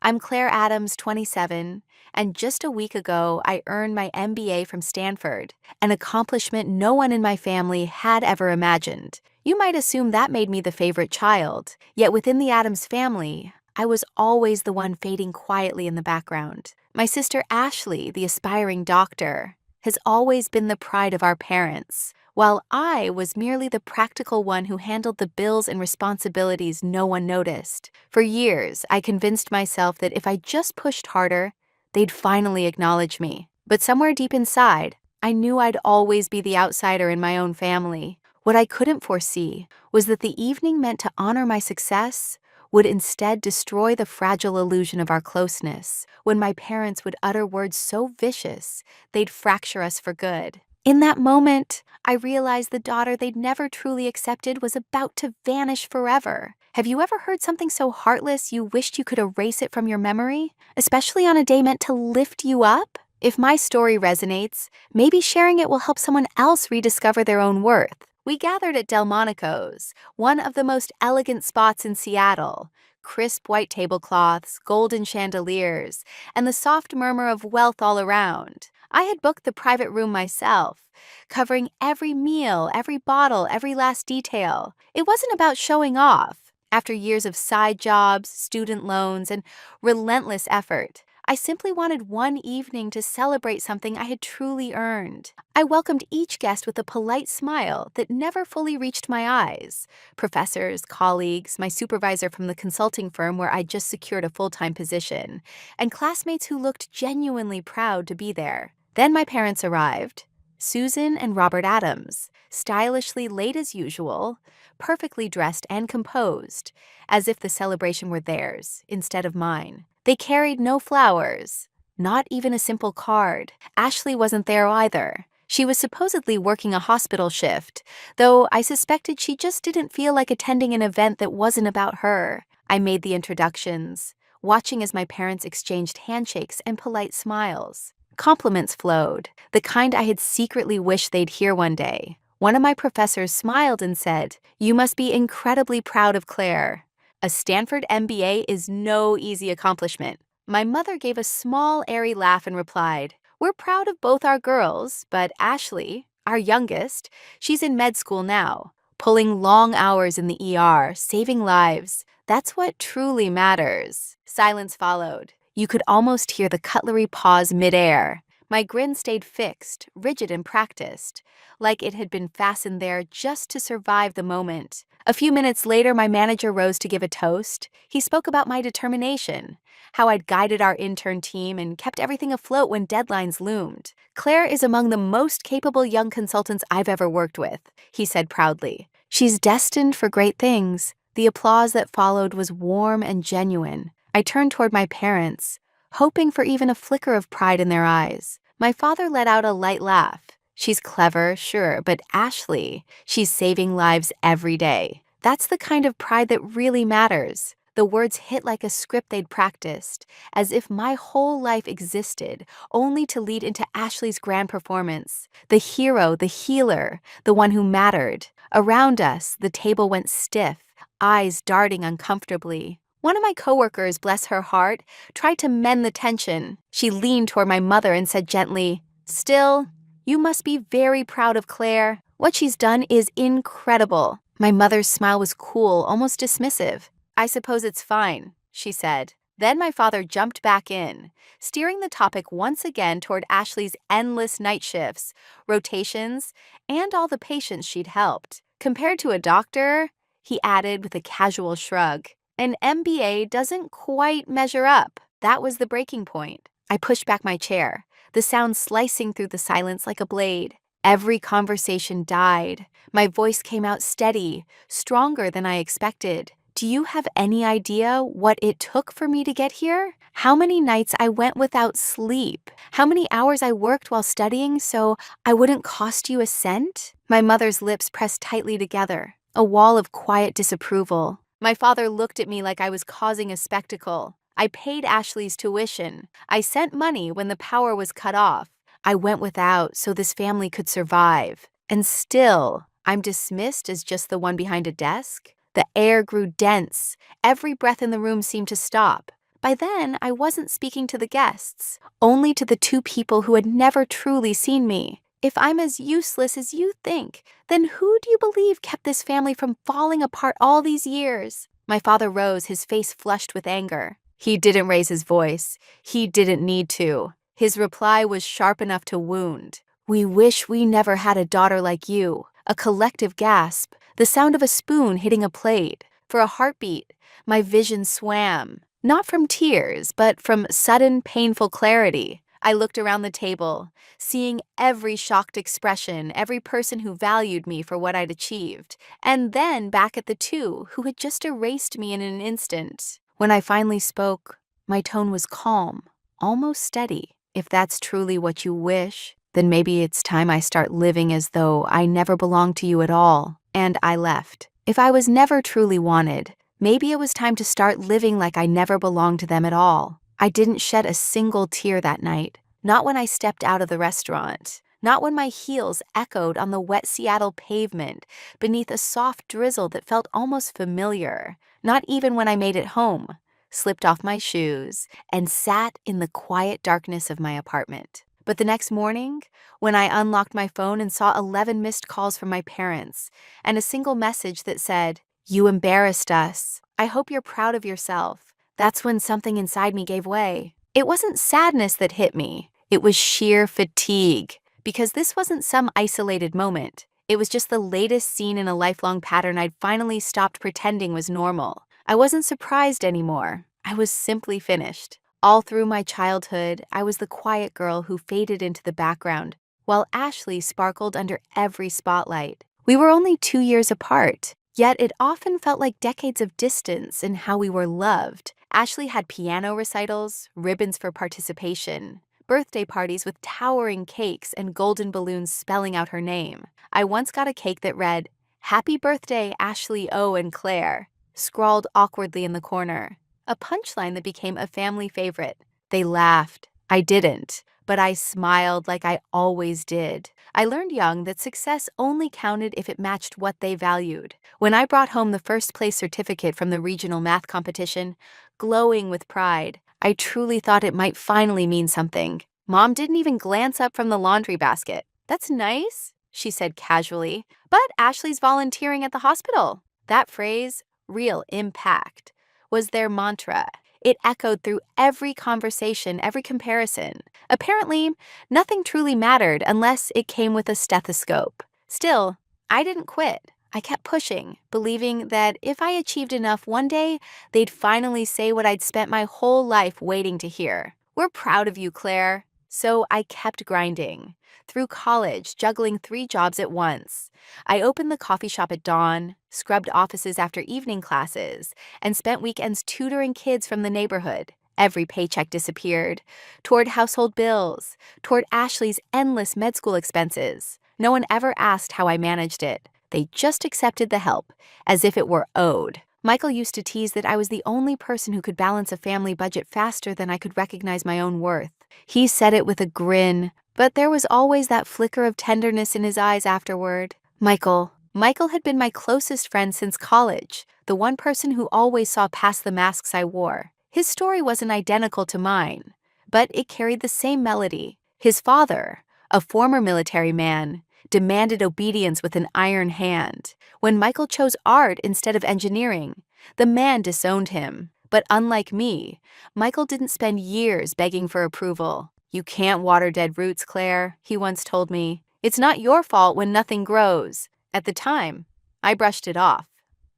I'm Claire Adams, 27, and just a week ago I earned my MBA from Stanford, an accomplishment no one in my family had ever imagined. You might assume that made me the favorite child, yet within the Adams family, I was always the one fading quietly in the background. My sister Ashley, the aspiring doctor, has always been the pride of our parents, while I was merely the practical one who handled the bills and responsibilities no one noticed. For years, I convinced myself that if I just pushed harder, they'd finally acknowledge me. But somewhere deep inside, I knew I'd always be the outsider in my own family. What I couldn't foresee was that the evening meant to honor my success would instead destroy the fragile illusion of our closeness, when my parents would utter words so vicious they'd fracture us for good. In that moment, I realized the daughter they'd never truly accepted was about to vanish forever. Have you ever heard something so heartless you wished you could erase it from your memory, especially on a day meant to lift you up? If my story resonates, maybe sharing it will help someone else rediscover their own worth. We gathered at Delmonico's, one of the most elegant spots in Seattle. Crisp white tablecloths, golden chandeliers, and the soft murmur of wealth all around. I had booked the private room myself, covering every meal, every bottle, every last detail. It wasn't about showing off. After years of side jobs, student loans, and relentless effort, I simply wanted one evening to celebrate something I had truly earned. I welcomed each guest with a polite smile that never fully reached my eyes. Professors, colleagues, my supervisor from the consulting firm where I'd just secured a full-time position, and classmates who looked genuinely proud to be there. Then my parents arrived. Susan and Robert Adams, stylishly late as usual, perfectly dressed and composed, as if the celebration were theirs instead of mine. They carried no flowers, not even a simple card. Ashley wasn't there either. She was supposedly working a hospital shift, though I suspected she just didn't feel like attending an event that wasn't about her. I made the introductions, watching as my parents exchanged handshakes and polite smiles. Compliments flowed, the kind I had secretly wished they'd hear one day. One of my professors smiled and said, "You must be incredibly proud of Claire. A Stanford MBA is no easy accomplishment." My mother gave a small, airy laugh and replied, "We're proud of both our girls, but Ashley, our youngest, she's in med school now, pulling long hours in the ER, saving lives. That's what truly matters." Silence followed. You could almost hear the cutlery pause midair. My grin stayed fixed, rigid and practiced, like it had been fastened there just to survive the moment. A few minutes later, my manager rose to give a toast. He spoke about my determination, how I'd guided our intern team and kept everything afloat when deadlines loomed. "Claire is among the most capable young consultants I've ever worked with," he said proudly. "She's destined for great things." The applause that followed was warm and genuine. I turned toward my parents, hoping for even a flicker of pride in their eyes. My father let out a light laugh. "She's clever, sure, but Ashley, she's saving lives every day." That's the kind of pride that really matters. The words hit like a script they'd practiced, as if my whole life existed only to lead into Ashley's grand performance. The hero, the healer, the one who mattered. Around us, the table went stiff, eyes darting uncomfortably. One of my coworkers, bless her heart, tried to mend the tension. She leaned toward my mother and said gently, "Still, you must be very proud of Claire. What she's done is incredible." My mother's smile was cool, almost dismissive. "I suppose it's fine," she said. Then my father jumped back in, steering the topic once again toward Ashley's endless night shifts, rotations, and all the patients she'd helped. "Compared to a doctor," he added with a casual shrug, "an MBA doesn't quite measure up." That was the breaking point. I pushed back my chair, the sound slicing through the silence like a blade. Every conversation died. My voice came out steady, stronger than I expected. "Do you have any idea what it took for me to get here? How many nights I went without sleep? How many hours I worked while studying so I wouldn't cost you a cent?" My mother's lips pressed tightly together, a wall of quiet disapproval. My father looked at me like I was causing a spectacle. I paid Ashley's tuition. I sent money when the power was cut off. I went without so this family could survive. And still, I'm dismissed as just the one behind a desk? The air grew dense. Every breath in the room seemed to stop. By then, I wasn't speaking to the guests, only to the two people who had never truly seen me. If I'm as useless as you think, then who do you believe kept this family from falling apart all these years? My father rose, his face flushed with anger. He didn't raise his voice. He didn't need to. His reply was sharp enough to wound. We wish we never had a daughter like you. A collective gasp, the sound of a spoon hitting a plate. For a heartbeat, my vision swam. Not from tears, but from sudden, painful clarity. I looked around the table, seeing every shocked expression, every person who valued me for what I'd achieved, and then back at the two who had just erased me in an instant. When I finally spoke, my tone was calm, almost steady. If that's truly what you wish, then maybe it's time I start living as though I never belonged to you at all. And I left. If I was never truly wanted, maybe it was time to start living like I never belonged to them at all. I didn't shed a single tear that night. Not when I stepped out of the restaurant. Not when my heels echoed on the wet Seattle pavement beneath a soft drizzle that felt almost familiar. Not even when I made it home, slipped off my shoes, and sat in the quiet darkness of my apartment. But the next morning, when I unlocked my phone and saw 11 missed calls from my parents and a single message that said, "You embarrassed us. I hope you're proud of yourself," that's when something inside me gave way. It wasn't sadness that hit me. It was sheer fatigue, because this wasn't some isolated moment. It was just the latest scene in a lifelong pattern I'd finally stopped pretending was normal. I wasn't surprised anymore. I was simply finished. All through my childhood, I was the quiet girl who faded into the background, while Ashley sparkled under every spotlight. We were only 2 years apart, yet it often felt like decades of distance in how we were loved. Ashley had piano recitals, ribbons for participation, birthday parties with towering cakes and golden balloons spelling out her name. I once got a cake that read, "Happy birthday, Ashley O. and Claire," scrawled awkwardly in the corner. A punchline that became a family favorite. They laughed. I didn't, but I smiled like I always did. I learned young that success only counted if it matched what they valued. When I brought home the first place certificate from the regional math competition, glowing with pride, I truly thought it might finally mean something. Mom didn't even glance up from the laundry basket. "That's nice," she said casually, "but Ashley's volunteering at the hospital." That phrase, real impact, was their mantra. It echoed through every conversation, every comparison. Apparently, nothing truly mattered unless it came with a stethoscope. Still, I didn't quit. I kept pushing, believing that if I achieved enough one day, they'd finally say what I'd spent my whole life waiting to hear. "We're proud of you, Claire." So I kept grinding. Through college, juggling 3 jobs at once. I opened the coffee shop at dawn, scrubbed offices after evening classes, and spent weekends tutoring kids from the neighborhood. Every paycheck disappeared, toward household bills, toward Ashley's endless med school expenses. No one ever asked how I managed it. They just accepted the help, as if it were owed. Michael used to tease that I was the only person who could balance a family budget faster than I could recognize my own worth. He said it with a grin, but there was always that flicker of tenderness in his eyes afterward. Michael had been my closest friend since college, the one person who always saw past the masks I wore. His story wasn't identical to mine, but it carried the same melody. His father, a former military man, demanded obedience with an iron hand. When Michael chose art instead of engineering, the man disowned him. But unlike me, Michael didn't spend years begging for approval. "You can't water dead roots, Claire," he once told me. "It's not your fault when nothing grows." At the time, I brushed it off,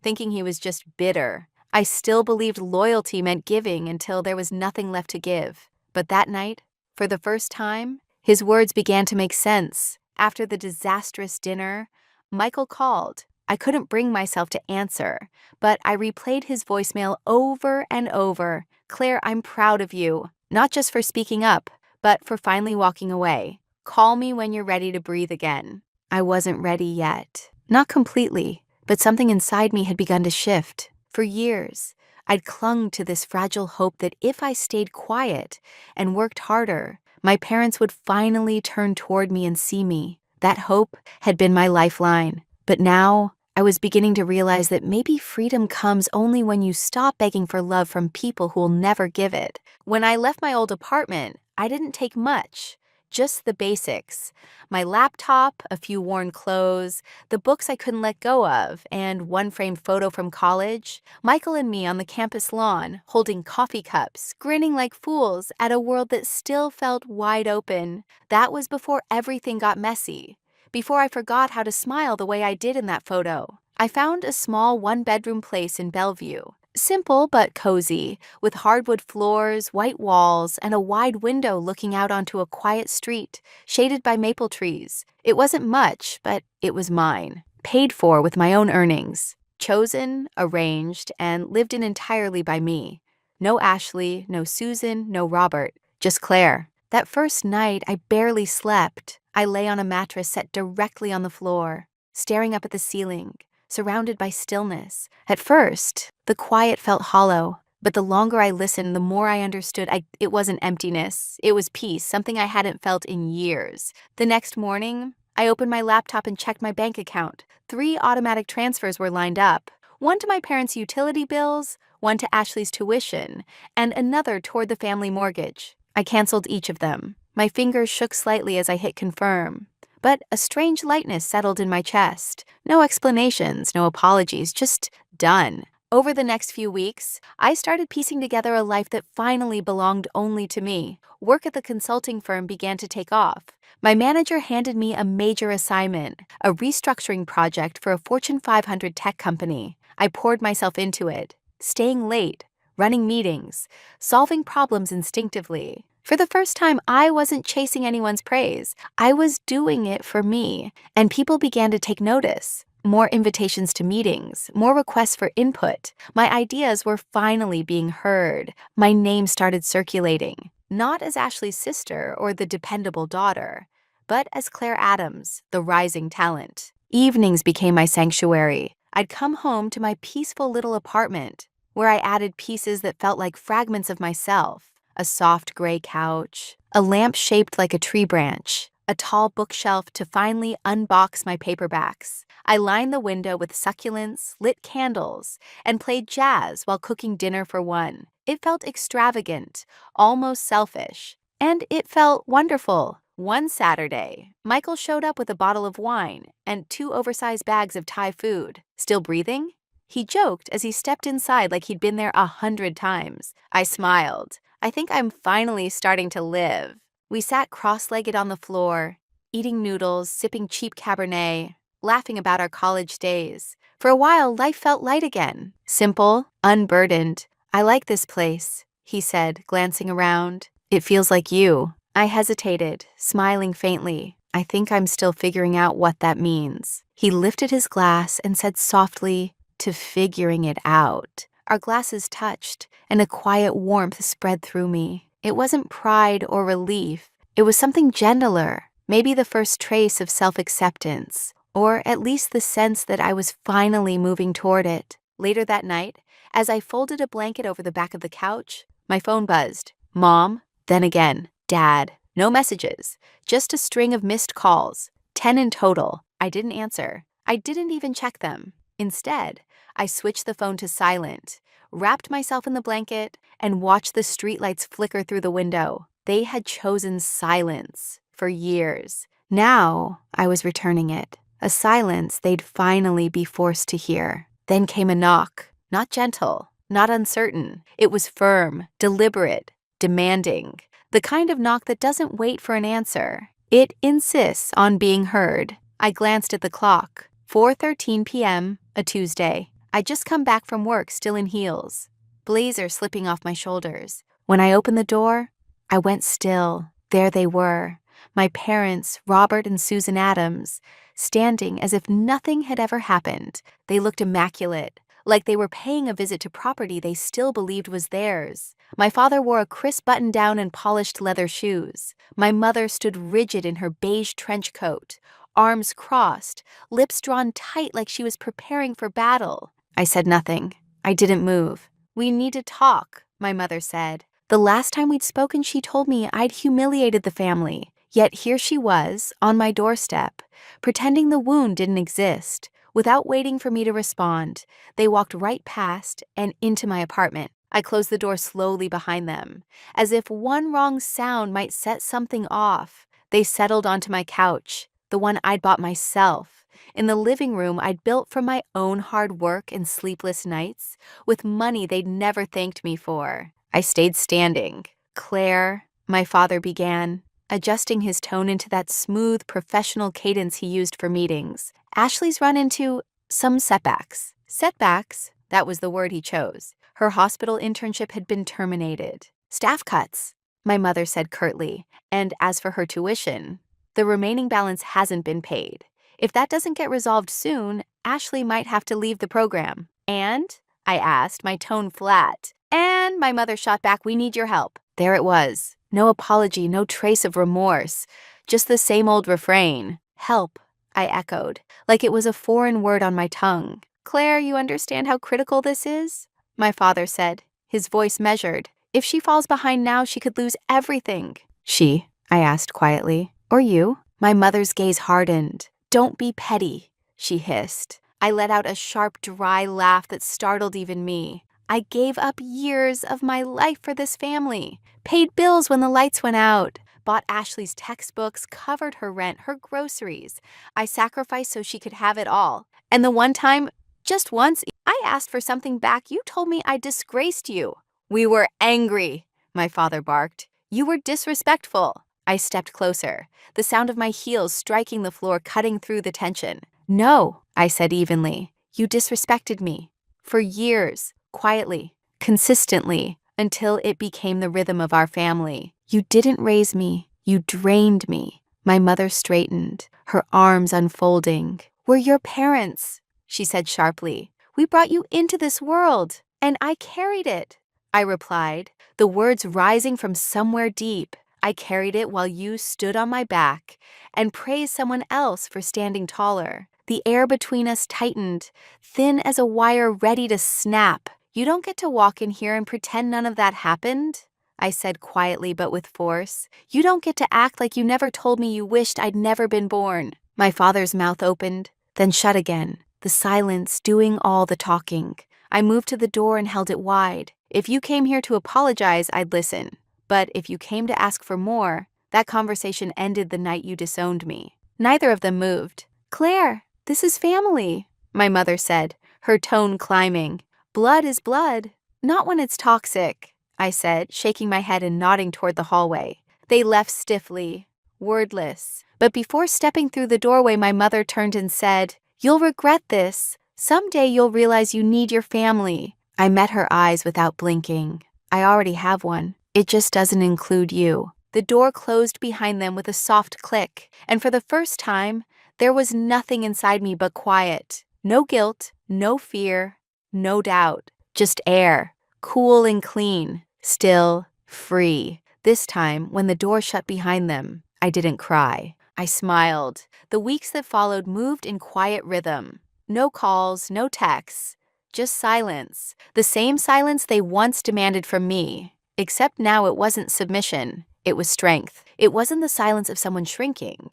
thinking he was just bitter. I still believed loyalty meant giving until there was nothing left to give. But that night, for the first time, his words began to make sense. After the disastrous dinner, Michael called. I couldn't bring myself to answer, but I replayed his voicemail over and over. "Claire, I'm proud of you, not just for speaking up, but for finally walking away. Call me when you're ready to breathe again." I wasn't ready yet. Not completely, but something inside me had begun to shift. For years, I'd clung to this fragile hope that if I stayed quiet and worked harder, my parents would finally turn toward me and see me. That hope had been my lifeline. But now, I was beginning to realize that maybe freedom comes only when you stop begging for love from people who will never give it. When I left my old apartment, I didn't take much, just the basics. My laptop, a few worn clothes, the books I couldn't let go of, and one framed photo from college. Michael and me on the campus lawn, holding coffee cups, grinning like fools at a world that still felt wide open. That was before everything got messy. Before I forgot how to smile the way I did in that photo. I found a small one-bedroom place in Bellevue. Simple but cozy, with hardwood floors, white walls, and a wide window looking out onto a quiet street, shaded by maple trees. It wasn't much, but it was mine. Paid for with my own earnings. Chosen, arranged, and lived in entirely by me. No Ashley, no Susan, no Robert, just Claire. That first night, I barely slept. I lay on a mattress set directly on the floor, staring up at the ceiling, surrounded by stillness. At first, the quiet felt hollow, but the longer I listened, the more I understood it wasn't emptiness. It was peace, something I hadn't felt in years. The next morning, I opened my laptop and checked my bank account. 3 automatic transfers were lined up. One to my parents' utility bills, one to Ashley's tuition, and another toward the family mortgage. I canceled each of them. My fingers shook slightly as I hit confirm. But a strange lightness settled in my chest. No explanations, no apologies, just done. Over the next few weeks, I started piecing together a life that finally belonged only to me. Work at the consulting firm began to take off. My manager handed me a major assignment, a restructuring project for a Fortune 500 tech company. I poured myself into it, staying late, running meetings, solving problems instinctively. For the first time, I wasn't chasing anyone's praise. I was doing it for me, and people began to take notice. More invitations to meetings, more requests for input. My ideas were finally being heard. My name started circulating, not as Ashley's sister or the dependable daughter, but as Claire Adams, the rising talent. Evenings became my sanctuary. I'd come home to my peaceful little apartment, where I added pieces that felt like fragments of myself. A soft gray couch, a lamp shaped like a tree branch, a tall bookshelf to finally unbox my paperbacks. I lined the window with succulents, lit candles, and played jazz while cooking dinner for one. It felt extravagant, almost selfish, and it felt wonderful. One Saturday, Michael showed up with a bottle of wine and 2 oversized bags of Thai food. Still breathing? He joked as he stepped inside like he'd been there 100 times. I smiled. I think I'm finally starting to live. We sat cross-legged on the floor, eating noodles, sipping cheap Cabernet, laughing about our college days. For a while, life felt light again. Simple, unburdened. I like this place, he said, glancing around. It feels like you. I hesitated, smiling faintly. I think I'm still figuring out what that means. He lifted his glass and said softly, to figuring it out. Our glasses touched, and a quiet warmth spread through me. It wasn't pride or relief. It was something gentler, maybe the first trace of self-acceptance, or at least the sense that I was finally moving toward it. Later that night, as I folded a blanket over the back of the couch, my phone buzzed. Mom, then again, Dad. No messages, just a string of missed calls. 10 in total. I didn't answer. I didn't even check them. Instead, I switched the phone to silent, wrapped myself in the blanket, and watched the streetlights flicker through the window. They had chosen silence for years. Now, I was returning it, a silence they'd finally be forced to hear. Then came a knock, not gentle, not uncertain. It was firm, deliberate, demanding, the kind of knock that doesn't wait for an answer. It insists on being heard. I glanced at the clock. 4:13 p.m., a Tuesday. I'd just come back from work, still in heels, blazer slipping off my shoulders. When I opened the door, I went still. There they were, my parents, Robert and Susan Adams, standing as if nothing had ever happened. They looked immaculate, like they were paying a visit to property they still believed was theirs. My father wore a crisp button-down and polished leather shoes. My mother stood rigid in her beige trench coat, arms crossed, lips drawn tight like she was preparing for battle. I said nothing. I didn't move. We need to talk, my mother said. The last time we'd spoken, she told me I'd humiliated the family. Yet here she was, on my doorstep, pretending the wound didn't exist. Without waiting for me to respond, they walked right past and into my apartment. I closed the door slowly behind them, as if one wrong sound might set something off. They settled onto my couch, the one I'd bought myself, in the living room I'd built from my own hard work and sleepless nights, with money they'd never thanked me for. I stayed standing. "Claire," my father began, adjusting his tone into that smooth, professional cadence he used for meetings. "Ashley's run into some setbacks." Setbacks? That was the word he chose. Her hospital internship had been terminated. "Staff cuts," my mother said curtly. "And as for her tuition, the remaining balance hasn't been paid. If that doesn't get resolved soon, Ashley might have to leave the program." "And?" I asked, my tone flat. "And," my mother shot back, "we need your help." There it was. No apology, no trace of remorse. Just the same old refrain. "Help," I echoed, like it was a foreign word on my tongue. "Claire, you understand how critical this is?" My father said, his voice measured. "If she falls behind now, she could lose everything." "She?" I asked quietly. "Or you?" My mother's gaze hardened. "Don't be petty," she hissed. I let out a sharp, dry laugh that startled even me. I gave up years of my life for this family, paid bills when the lights went out, bought Ashley's textbooks, covered her rent, her groceries. I sacrificed so she could have it all. And the one time, just once, I asked for something back, you told me I disgraced you. "We were angry," my father barked. "You were disrespectful." I stepped closer, the sound of my heels striking the floor cutting through the tension. "No," I said evenly. "You disrespected me. For years, quietly, consistently, until it became the rhythm of our family. You didn't raise me. You drained me." My mother straightened, her arms unfolding. "We're your parents," she said sharply. "We brought you into this world, and I carried it." I replied, the words rising from somewhere deep. "I carried it while you stood on my back and praised someone else for standing taller." The air between us tightened, thin as a wire ready to snap. "You don't get to walk in here and pretend none of that happened," I said quietly but with force. "You don't get to act like you never told me you wished I'd never been born." My father's mouth opened, then shut again, the silence doing all the talking. I moved to the door and held it wide. "If you came here to apologize, I'd listen. But if you came to ask for more, that conversation ended the night you disowned me." Neither of them moved. "Claire, this is family," my mother said, her tone climbing. "Blood is blood, not when it's toxic," I said, shaking my head and nodding toward the hallway. They left stiffly, wordless. But before stepping through the doorway, my mother turned and said, "You'll regret this. Someday you'll realize you need your family." I met her eyes without blinking. "I already have one. It just doesn't include you." The door closed behind them with a soft click, and for the first time, there was nothing inside me but quiet. No guilt, no fear, no doubt. Just air, cool and clean, still, free. This time, when the door shut behind them, I didn't cry. I smiled. The weeks that followed moved in quiet rhythm. No calls, no texts, just silence. The same silence they once demanded from me. Except now it wasn't submission, it was strength. It wasn't the silence of someone shrinking.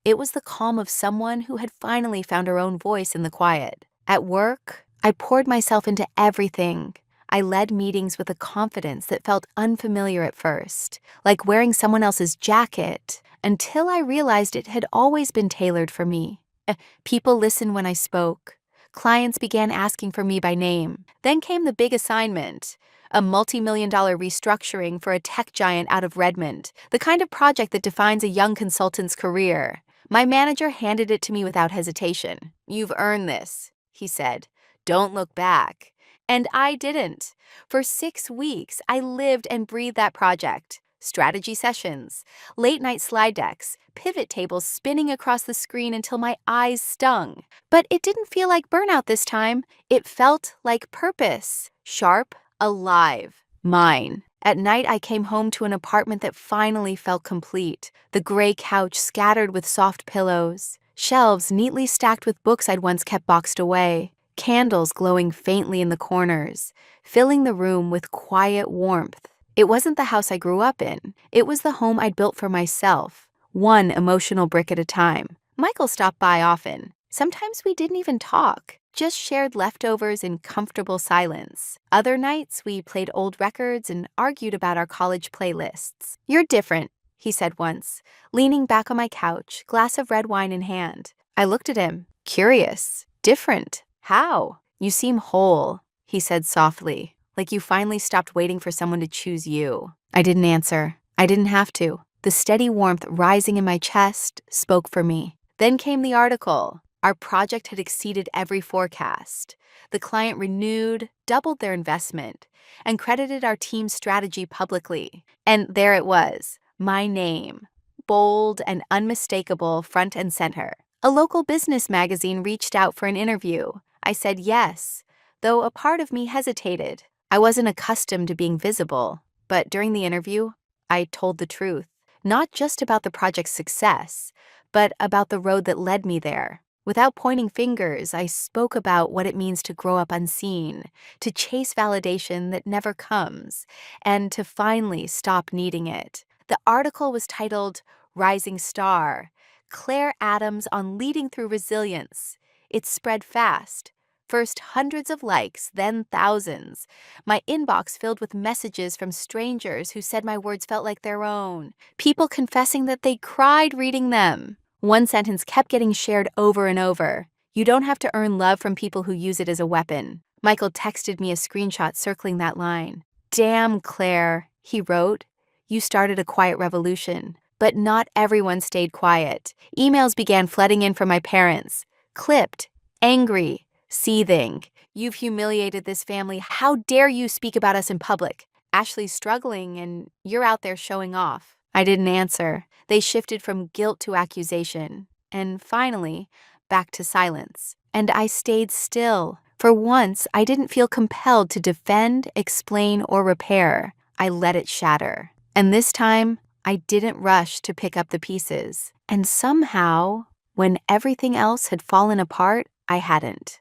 It was the calm of someone who had finally found her own voice in the quiet. At work, I poured myself into everything. I led meetings with a confidence that felt unfamiliar at first, like wearing someone else's jacket, until I realized it had always been tailored for me. People listened when I spoke. Clients began asking for me by name. Then came the big assignment, a multi-million-dollar restructuring for a tech giant out of Redmond, the kind of project that defines a young consultant's career. My manager handed it to me without hesitation. "You've earned this," he said. "Don't look back." And I didn't. For 6 weeks, I lived and breathed that project. Strategy sessions, late-night slide decks, pivot tables spinning across the screen until my eyes stung. But it didn't feel like burnout this time. It felt like purpose. Sharp, alive, mine. At night, I came home to an apartment that finally felt complete. The gray couch scattered with soft pillows. Shelves neatly stacked with books I'd once kept boxed away. Candles glowing faintly in the corners, filling the room with quiet warmth. It wasn't the house I grew up in. It was the home I'd built for myself, one emotional brick at a time. Michael stopped by often. Sometimes we didn't even talk, just shared leftovers in comfortable silence. Other nights, we played old records and argued about our college playlists. "You're different," he said once, leaning back on my couch, glass of red wine in hand. I looked at him, curious. "Different? How?" "You seem whole," he said softly, "like you finally stopped waiting for someone to choose you." I didn't answer. I didn't have to. The steady warmth rising in my chest spoke for me. Then came the article. Our project had exceeded every forecast. The client renewed, doubled their investment, and credited our team's strategy publicly. And there it was, my name, bold and unmistakable front and center. A local business magazine reached out for an interview. I said yes, though a part of me hesitated. I wasn't accustomed to being visible, but during the interview, I told the truth, not just about the project's success, but about the road that led me there. Without pointing fingers, I spoke about what it means to grow up unseen, to chase validation that never comes, and to finally stop needing it. The article was titled Rising Star, Claire Adams on Leading Through Resilience. It spread fast. First hundreds of likes, then thousands. My inbox filled with messages from strangers who said my words felt like their own. People confessing that they cried reading them. One sentence kept getting shared over and over. "You don't have to earn love from people who use it as a weapon." Michael texted me a screenshot circling that line. "Damn, Claire," he wrote. "You started a quiet revolution." But not everyone stayed quiet. Emails began flooding in from my parents. Clipped, angry, seething. "You've humiliated this family. How dare you speak about us in public? Ashley's struggling and you're out there showing off." I didn't answer. They shifted from guilt to accusation, and finally, back to silence. And I stayed still. For once, I didn't feel compelled to defend, explain, or repair. I let it shatter. And this time, I didn't rush to pick up the pieces. And somehow, when everything else had fallen apart, I hadn't.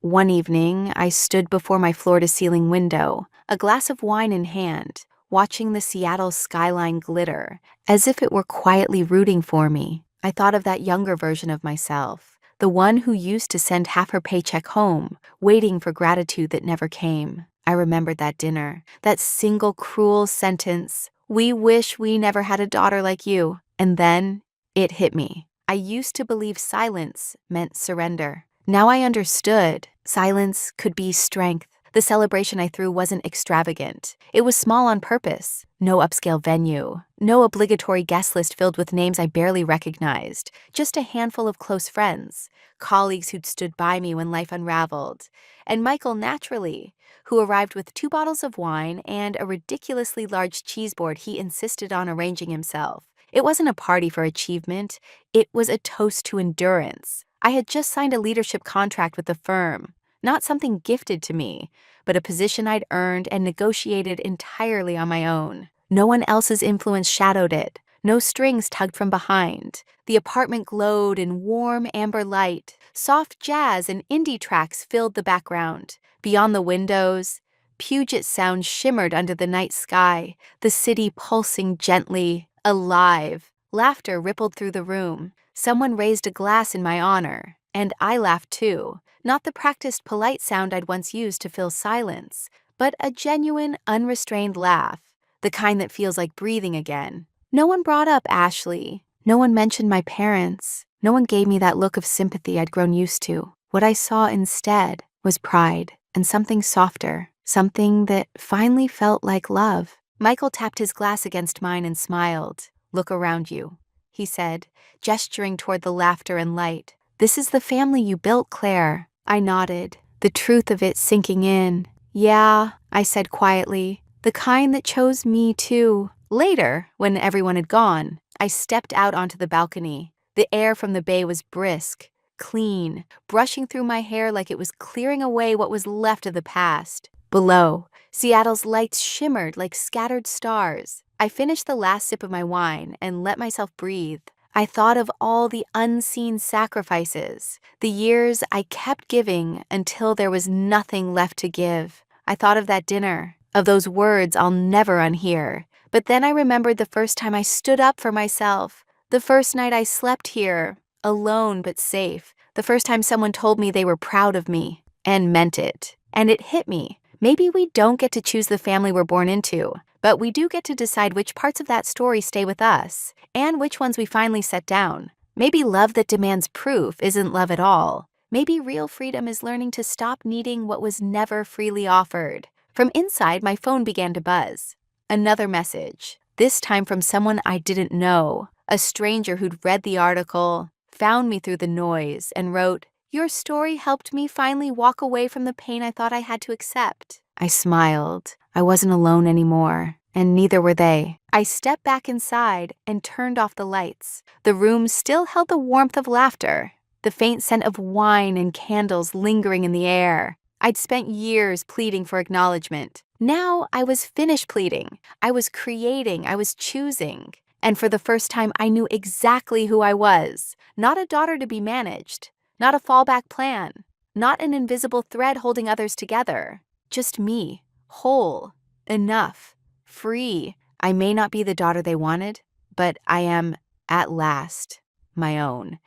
One evening, I stood before my floor-to-ceiling window, a glass of wine in hand, watching the Seattle skyline glitter, as if it were quietly rooting for me. I thought of that younger version of myself, the one who used to send half her paycheck home, waiting for gratitude that never came. I remembered that dinner, that single cruel sentence, "We wish we never had a daughter like you." And then it hit me. I used to believe silence meant surrender. Now I understood. Silence could be strength. The celebration I threw wasn't extravagant. It was small on purpose. No upscale venue. No obligatory guest list filled with names I barely recognized. Just a handful of close friends. Colleagues who'd stood by me when life unraveled. And Michael, naturally, who arrived with 2 bottles of wine and a ridiculously large cheese board he insisted on arranging himself. It wasn't a party for achievement. It was a toast to endurance. I had just signed a leadership contract with the firm. Not something gifted to me, but a position I'd earned and negotiated entirely on my own. No one else's influence shadowed it. No strings tugged from behind. The apartment glowed in warm amber light. Soft jazz and indie tracks filled the background. Beyond the windows, Puget Sound shimmered under the night sky, the city pulsing gently, alive. Laughter rippled through the room. Someone raised a glass in my honor, and I laughed too. Not the practiced polite sound I'd once used to fill silence, but a genuine, unrestrained laugh, the kind that feels like breathing again. No one brought up Ashley. No one mentioned my parents. No one gave me that look of sympathy I'd grown used to. What I saw instead was pride and something softer, something that finally felt like love. Michael tapped his glass against mine and smiled. "Look around you," he said, gesturing toward the laughter and light. "This is the family you built, Claire." I nodded, the truth of it sinking in. "Yeah," I said quietly, "the kind that chose me too." Later, when everyone had gone, I stepped out onto the balcony. The air from the bay was brisk, clean, brushing through my hair like it was clearing away what was left of the past. Below, Seattle's lights shimmered like scattered stars. I finished the last sip of my wine and let myself breathe. I thought of all the unseen sacrifices, the years I kept giving until there was nothing left to give. I thought of that dinner, of those words I'll never unhear. But then I remembered the first time I stood up for myself, the first night I slept here, alone but safe, The first time someone told me they were proud of me and meant it. And it hit me. Maybe we don't get to choose the family we're born into, but we do get to decide which parts of that story stay with us and which ones we finally set down. Maybe love that demands proof isn't love at all. Maybe real freedom is learning to stop needing what was never freely offered. From inside, my phone began to buzz. Another message, this time from someone I didn't know, a stranger who'd read the article, found me through the noise, and wrote, "Your story helped me finally walk away from the pain I thought I had to accept." I smiled. I wasn't alone anymore, and neither were they. I stepped back inside and turned off the lights. The room still held the warmth of laughter, the faint scent of wine and candles lingering in the air. I'd spent years pleading for acknowledgement. Now I was finished pleading. I was creating, I was choosing. And for the first time, I knew exactly who I was. Not a daughter to be managed, not a fallback plan, not an invisible thread holding others together. Just me, whole, enough, free. I may not be the daughter they wanted, but I am, at last, my own.